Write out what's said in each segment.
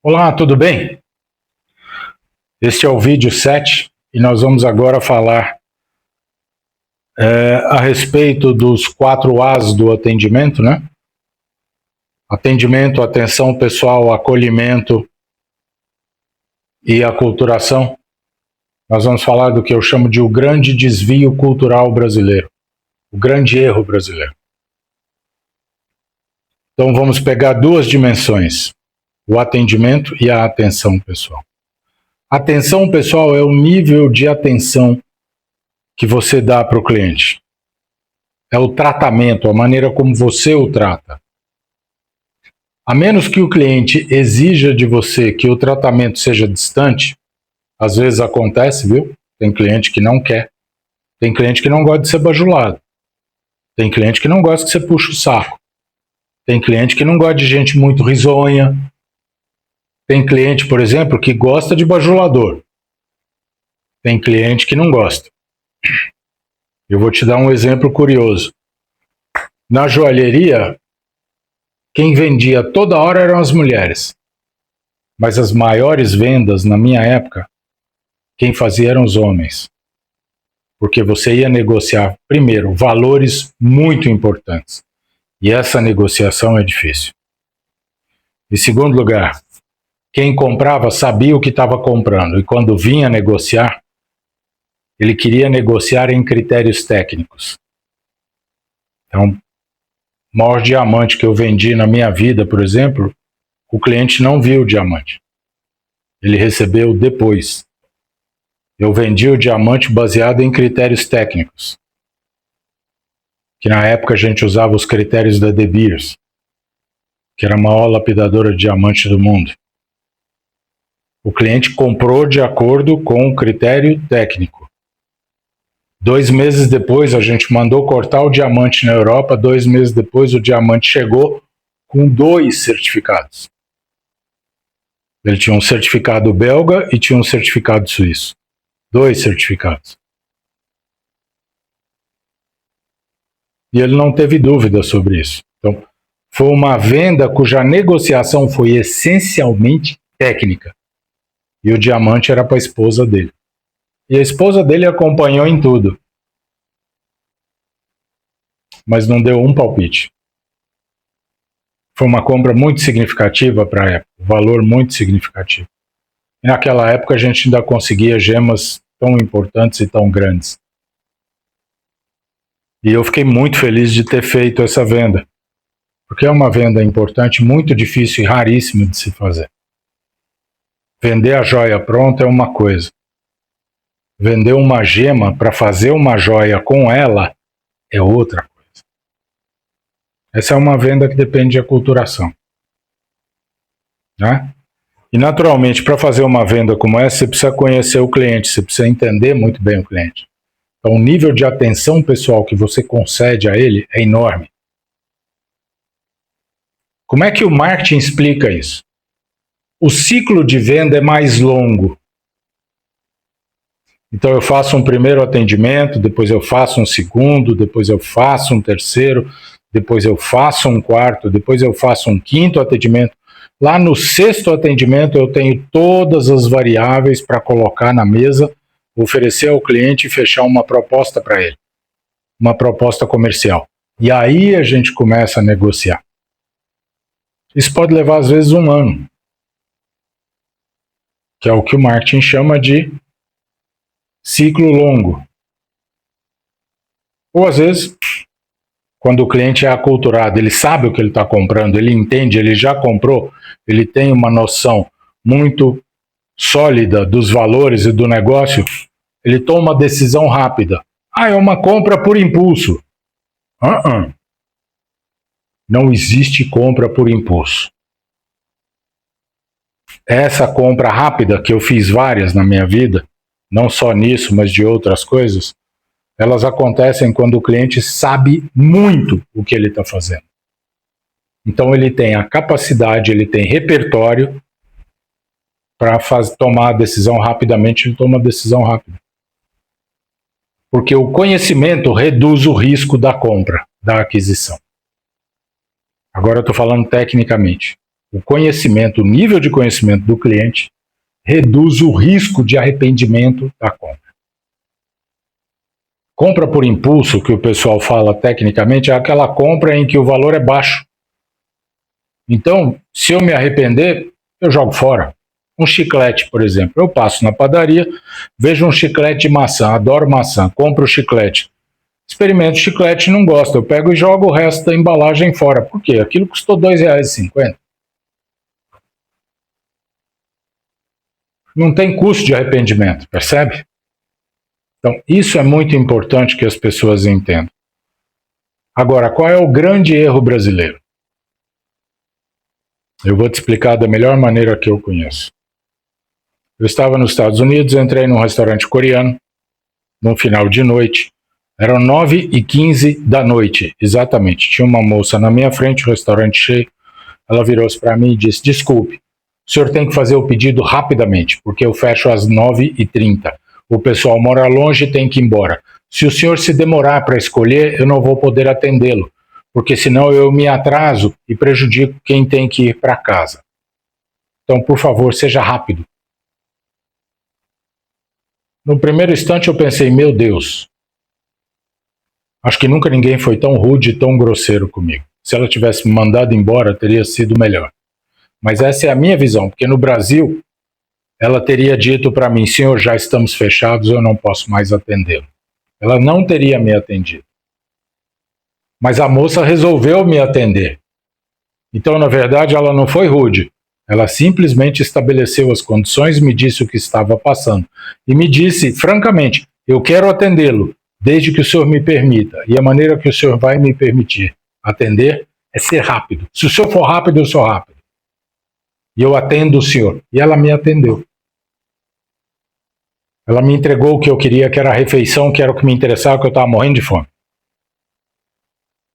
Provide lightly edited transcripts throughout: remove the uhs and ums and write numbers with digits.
Olá, tudo bem? Este é o vídeo 7 e nós vamos agora falar a respeito dos 4 As do atendimento, né? Atendimento, atenção pessoal, acolhimento e aculturação. Nós vamos falar do que eu chamo de o grande desvio cultural brasileiro, o grande erro brasileiro. Então vamos pegar 2 dimensões, o atendimento e a atenção pessoal. Atenção pessoal é o nível de atenção que você dá para o cliente. É o tratamento, a maneira como você o trata. A menos que o cliente exija de você que o tratamento seja distante, às vezes acontece, viu? Tem cliente que não quer. Tem cliente que não gosta de ser bajulado. Tem cliente que não gosta que você puxe o saco. Tem cliente que não gosta de gente muito risonha. Tem cliente, por exemplo, que gosta de bajulador. Tem cliente que não gosta. Eu vou te dar um exemplo curioso. Na joalheria, quem vendia toda hora eram as mulheres. Mas as maiores vendas, na minha época, quem fazia eram os homens. Porque você ia negociar, primeiro, valores muito importantes. E essa negociação é difícil. Em segundo lugar, quem comprava sabia o que estava comprando. E quando vinha negociar, ele queria negociar em critérios técnicos. Então, o maior diamante que eu vendi na minha vida, por exemplo, o cliente não viu o diamante. Ele recebeu depois. Eu vendi o diamante baseado em critérios técnicos. Que na época a gente usava os critérios da De Beers, que era a maior lapidadora de diamante do mundo. O cliente comprou de acordo com o critério técnico. 2 meses depois a gente mandou cortar o diamante na Europa, 2 meses depois o diamante chegou com 2 certificados. Ele tinha um certificado belga e tinha um certificado suíço. 2 certificados. E ele não teve dúvida sobre isso. Então, foi uma venda cuja negociação foi essencialmente técnica. E o diamante era para a esposa dele. E a esposa dele acompanhou em tudo. Mas não deu um palpite. Foi uma compra muito significativa para a época. Valor muito significativo. E naquela época a gente ainda conseguia gemas tão importantes e tão grandes. E eu fiquei muito feliz de ter feito essa venda. Porque é uma venda importante, muito difícil e raríssima de se fazer. Vender a joia pronta é uma coisa. Vender uma gema para fazer uma joia com ela é outra coisa. Essa é uma venda que depende de aculturação. Né? E naturalmente, para fazer uma venda como essa, você precisa conhecer o cliente, você precisa entender muito bem o cliente. Então, o nível de atenção pessoal que você concede a ele é enorme. Como é que o marketing explica isso? O ciclo de venda é mais longo. Então, eu faço um primeiro atendimento, depois eu faço um segundo, depois eu faço um terceiro, depois eu faço um quarto, depois eu faço um quinto atendimento. Lá no 6º atendimento, eu tenho todas as variáveis para colocar na mesa, oferecer ao cliente e fechar uma proposta para ele. Uma proposta comercial. E aí a gente começa a negociar. Isso pode levar, às vezes, 1 ano. Que é o que o marketing chama de ciclo longo. Ou, às vezes, quando o cliente é aculturado, ele sabe o que ele está comprando, ele entende, ele já comprou, ele tem uma noção muito sólida dos valores e do negócio, ele toma uma decisão rápida. É uma compra por impulso. Não existe compra por impulso. Essa compra rápida, que eu fiz várias na minha vida, não só nisso, mas de outras coisas, elas acontecem quando o cliente sabe muito o que ele está fazendo. Então ele tem a capacidade, ele tem repertório para tomar a decisão rapidamente, ele toma a decisão rápida. Porque o conhecimento reduz o risco da compra, da aquisição. Agora eu estou falando tecnicamente. O conhecimento, o nível de conhecimento do cliente reduz o risco de arrependimento da compra. Compra por impulso, que o pessoal fala tecnicamente, é aquela compra em que o valor é baixo. Então, se eu me arrepender, eu jogo fora. Um chiclete, por exemplo. Eu passo na padaria, vejo um chiclete de maçã, adoro maçã, compro o chiclete. Experimento o chiclete e não gosto. Eu pego e jogo o resto da embalagem fora. Por quê? Aquilo custou R$ 2,50. Não tem custo de arrependimento, percebe? Então, isso é muito importante que as pessoas entendam. Agora, qual é o grande erro brasileiro? Eu vou te explicar da melhor maneira que eu conheço. Eu estava nos Estados Unidos, entrei num restaurante coreano, num final de noite. Eram 9h15 da noite, exatamente. Tinha uma moça na minha frente, o restaurante cheio. Ela virou-se para mim e disse: desculpe, o senhor tem que fazer o pedido rapidamente, porque eu fecho às 9h30. O pessoal mora longe e tem que ir embora. Se o senhor se demorar para escolher, eu não vou poder atendê-lo, porque senão eu me atraso e prejudico quem tem que ir para casa. Então, por favor, seja rápido. No primeiro instante eu pensei: meu Deus, acho que nunca ninguém foi tão rude e tão grosseiro comigo. Se ela tivesse me mandado embora, teria sido melhor. Mas essa é a minha visão, porque no Brasil, ela teria dito para mim: senhor, já estamos fechados, eu não posso mais atendê-lo. Ela não teria me atendido. Mas a moça resolveu me atender. Então, na verdade, ela não foi rude. Ela simplesmente estabeleceu as condições, me disse o que estava passando. E me disse, francamente: eu quero atendê-lo, desde que o senhor me permita. E a maneira que o senhor vai me permitir atender é ser rápido. Se o senhor for rápido, eu sou rápido. E eu atendo o senhor. E ela me atendeu. Ela me entregou o que eu queria, que era a refeição, que era o que me interessava, que eu estava morrendo de fome.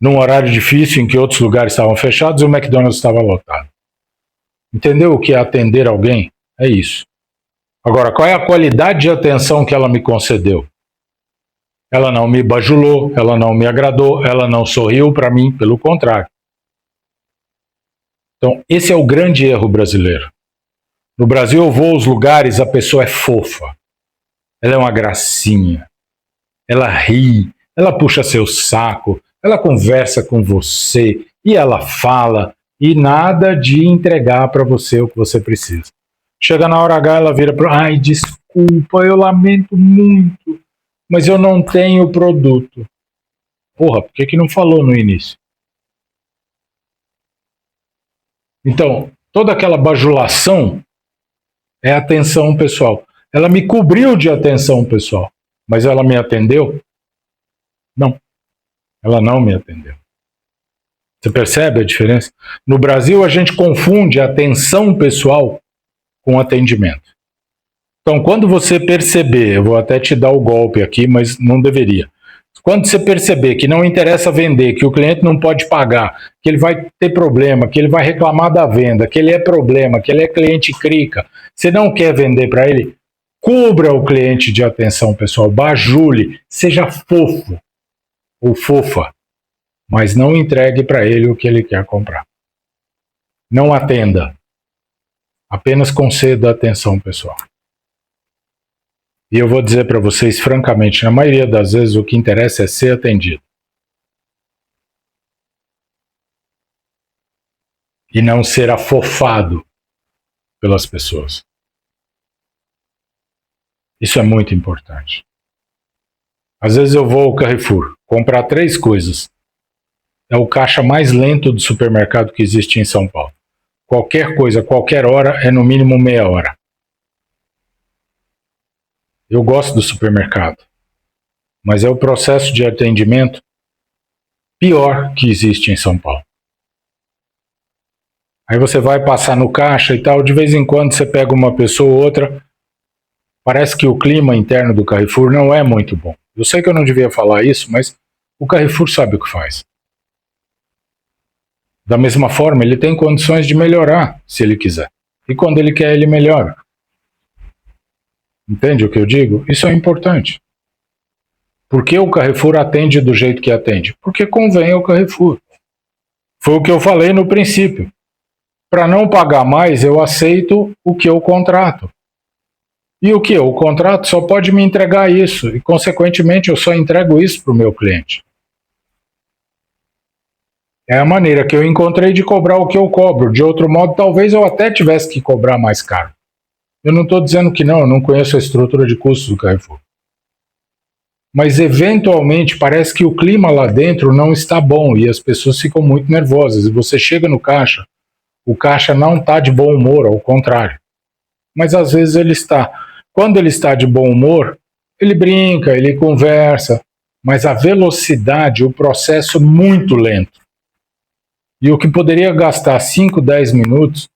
Num horário difícil, em que outros lugares estavam fechados e o McDonald's estava lotado. Entendeu o que é atender alguém? É isso. Agora, qual é a qualidade de atenção que ela me concedeu? Ela não me bajulou, ela não me agradou, ela não sorriu para mim, pelo contrário. Então, esse é o grande erro brasileiro. No Brasil, eu vou aos lugares, a pessoa é fofa. Ela é uma gracinha. Ela ri, ela puxa seu saco, ela conversa com você e ela fala, e nada de entregar para você o que você precisa. Chega na hora H, ela vira para: ai, desculpa, eu lamento muito, mas eu não tenho produto. Porra, por que não falou no início? Então, toda aquela bajulação é atenção pessoal. Ela me cobriu de atenção pessoal, mas ela me atendeu? Não. Ela não me atendeu. Você percebe a diferença? No Brasil, a gente confunde atenção pessoal com atendimento. Então, quando você perceber, eu vou até te dar o golpe aqui, mas não deveria. Quando você perceber que não interessa vender, que o cliente não pode pagar, que ele vai ter problema, que ele vai reclamar da venda, que ele é problema, que ele é cliente crica, você não quer vender para ele, cubra o cliente de atenção pessoal, bajule, seja fofo ou fofa, mas não entregue para ele o que ele quer comprar. Não atenda, apenas conceda atenção pessoal. E eu vou dizer para vocês francamente, na maioria das vezes o que interessa é ser atendido. E não ser afofado pelas pessoas. Isso é muito importante. Às vezes eu vou ao Carrefour comprar 3 coisas. É o caixa mais lento do supermercado que existe em São Paulo. Qualquer coisa, qualquer hora, é no mínimo meia hora. Eu gosto do supermercado, mas é o processo de atendimento pior que existe em São Paulo. Aí você vai passar no caixa e tal, de vez em quando você pega uma pessoa ou outra, parece que o clima interno do Carrefour não é muito bom. Eu sei que eu não devia falar isso, mas o Carrefour sabe o que faz. Da mesma forma, ele tem condições de melhorar, se ele quiser. E quando ele quer, ele melhora. Entende o que eu digo? Isso é importante. Por que o Carrefour atende do jeito que atende? Porque convém ao Carrefour. Foi o que eu falei no princípio. Para não pagar mais, eu aceito o que eu contrato. E o que eu contrato só pode me entregar isso. E, consequentemente, eu só entrego isso para o meu cliente. É a maneira que eu encontrei de cobrar o que eu cobro. De outro modo, talvez eu até tivesse que cobrar mais caro. Eu não estou dizendo que não, eu não conheço a estrutura de custos do Carrefour. Mas, eventualmente, parece que o clima lá dentro não está bom e as pessoas ficam muito nervosas. E você chega no caixa, o caixa não está de bom humor, ao contrário. Mas, às vezes, ele está. Quando ele está de bom humor, ele brinca, ele conversa, mas a velocidade, o processo muito lento. E o que poderia gastar 5, 10 minutos,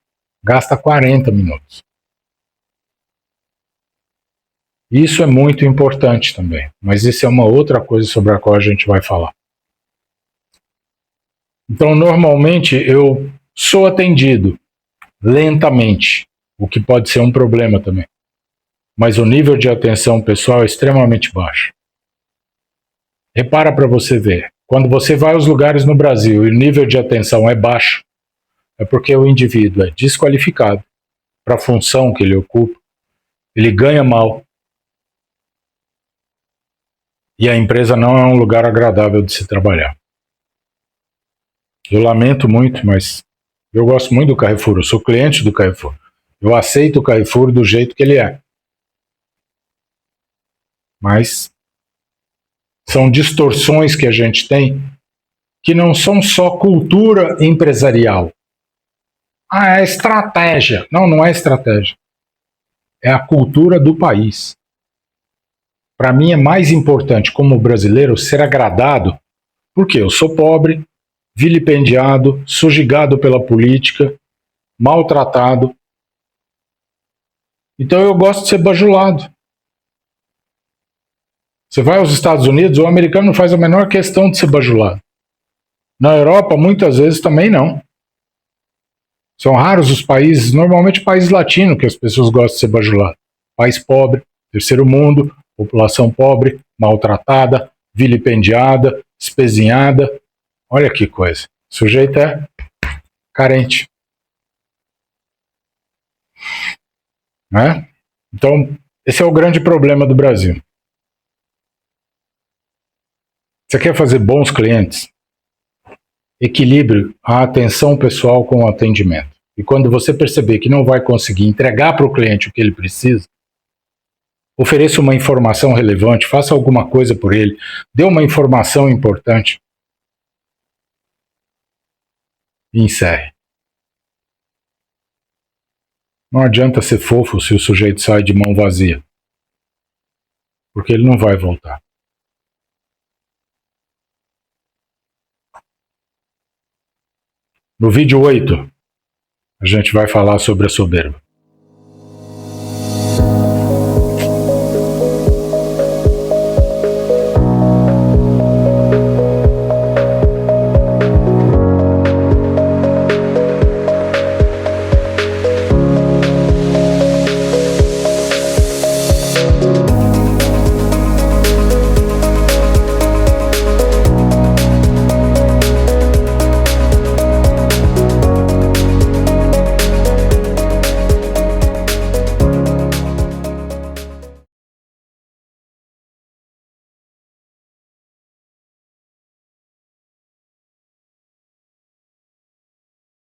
gasta 40 minutos. Isso é muito importante também, mas isso é uma outra coisa sobre a qual a gente vai falar. Então, normalmente, eu sou atendido lentamente, o que pode ser um problema também. Mas o nível de atenção pessoal é extremamente baixo. Repara para você ver, quando você vai aos lugares no Brasil e o nível de atenção é baixo, é porque o indivíduo é desqualificado para a função que ele ocupa, ele ganha mal, e a empresa não é um lugar agradável de se trabalhar. Eu lamento muito, mas eu gosto muito do Carrefour, eu sou cliente do Carrefour. Eu aceito o Carrefour do jeito que ele é. Mas são distorções que a gente tem que não são só cultura empresarial. Ah, é estratégia. Não, não é estratégia. É a cultura do país. Para mim é mais importante, como brasileiro, ser agradado, porque eu sou pobre, vilipendiado, sujigado pela política, maltratado. Então eu gosto de ser bajulado. Você vai aos Estados Unidos, o americano não faz a menor questão de ser bajulado. Na Europa, muitas vezes também não. São raros os países, normalmente países latinos, que as pessoas gostam de ser bajuladas. País pobre, terceiro mundo, população pobre, maltratada, vilipendiada, espezinhada. Olha que coisa. O sujeito é carente. Né? Então, esse é o grande problema do Brasil. Você quer fazer bons clientes? Equilibre a atenção pessoal com o atendimento. E quando você perceber que não vai conseguir entregar para o cliente o que ele precisa, ofereça uma informação relevante, faça alguma coisa por ele, dê uma informação importante e encerre. Não adianta ser fofo se o sujeito sai de mão vazia, porque ele não vai voltar. No vídeo 8, a gente vai falar sobre a soberba.